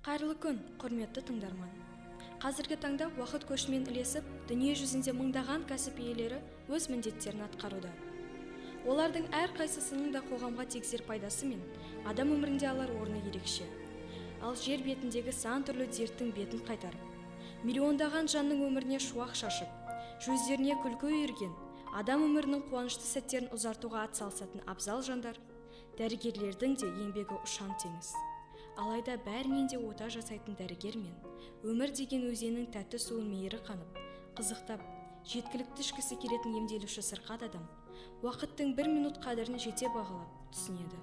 Қайырлы күн, құрметті тыңдарман. Қазіргі таңда уақыт көшімен ілесіп, дүние жүзінде мыңдаған кәсіп иелері өз міндеттерін атқаруда. Олардың әр қайсысының да қоғамға тигізер пайдасы мен адам өмірінде алар орны ерекше. Ал жер бетіндегі сан түрлі дерттің бетін қайтарып, миллиондаған жанның өміріне шуақ шашып, жүздеріне күлкі үйірген, адам өмірінің қуанышты сәттерін ұзартуға атсалысатын абзал жандар, дәрігерлердің де еңбегі ұшан теңіз. Алайда бәрінен де ота жасайтын дәрігер мен өмір деген өзеннің тәтті суын мейірі қанып, қызықтап, жеткілікті ішкісі келетін емделуші сырқат адам уақыттың бір минут қадірін жете бағалап түсінеді.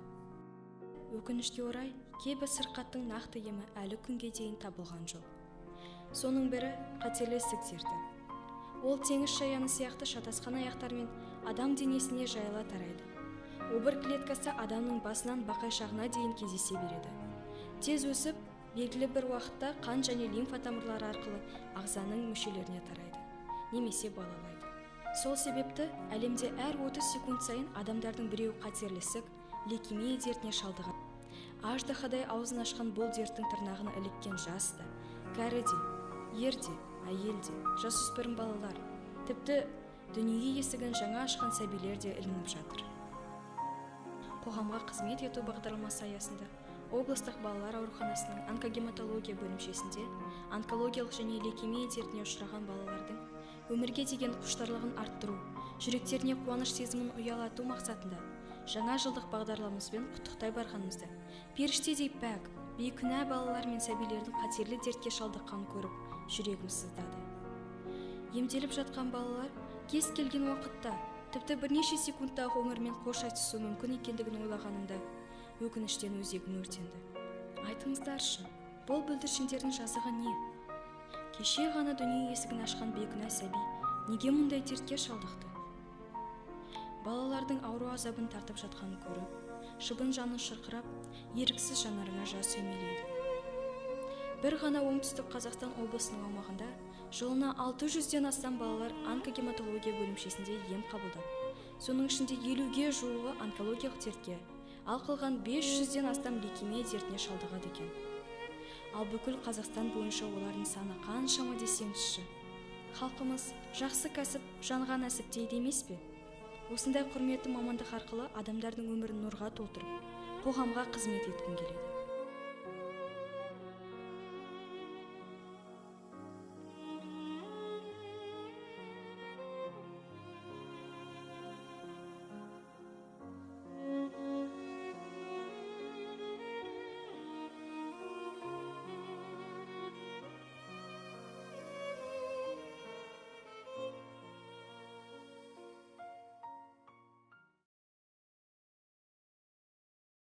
Өкінішке орай, кейбір сырқаттың нақты емі әлі күнге дейін табылған жоқ. Соның бірі қатерлі ісік дерті. Ол теңіз шаяны сияқты шатасқан аяқтармен адам денесіне жайыла тарайды. Обыр клеткасы адамның басынан бақайшағына дейін кездесе береді. Тез өсіп, белгілі бір уақытта қан және лимфа тамырлары арқылы ағзаның мүшелеріне тарайды, немесе балалайды. Сол себепті әлемде әр 30 секунд сайын адамдардың біреуі қатерлі ісік, лейкемия дертіне шалдығады. Аждаһадай аузын ашқан бұл дерттің тырнағына іліккен жас та, кәрі де, ер де, әйел де, жасөспірім балалар, тіпті дүние есігін жаңа ашқан сәбилер де ілініп жатыр. Қоғамға қызмет ету бағдарламасы аясында облыстық балалар ауруханасының онкогематология бөлімшесінде онкологиялық және лейкемия дертіне ұшыраған балалардың өмірге деген құштарлығын арттыру, жүректеріне қуаныш сезімін ұялату мақсатында жаңа жылдық бағдарламамызбен құттықтай барғанымызда періштедей пәк, бейкүнә балалар мен сәбилердің қатерлі дертке шалдыққанын көріп, жүрегім сыздады. Емделіп жатқан балалар кез келген уақытта, тіпті бірнеше секундтағы өмірмен қош айтысу мүмкін екендігін ойлағанымда өкініштен өзегім өртенді. Айтыңыздаршы, бұл бүлдіршіндердің жазығы не? Кеше ғана дүние есігін ашқан бейкүнә сәби неге мұндай дертке шалдықты? Балалардың ауру азабын тартып жатқанын көріп, шыбын жанын шырқырап, еріксіз жанарына жас үймелейді. Бір ғана оңтүстік Қазақстан облысының аумағында жылына 600-ден астам балалар онкогематология бөлімшесінде ем қабылдап, соның ішінде 50-ге жуығы онкологиялық дертке, ал қалған 500-ден астам лейкемия дертіне шалдығады екен. Ал бүкіл Қазақстан бойынша олардың саны қаншама десеңізші. Халқымыз жақсы кәсіп жанға нәсіп дейді емес пе? Осындай құрметті мамандық арқылы адамдардың өмірін нұрға толтырып, қоғамға қызмет еткім келеді.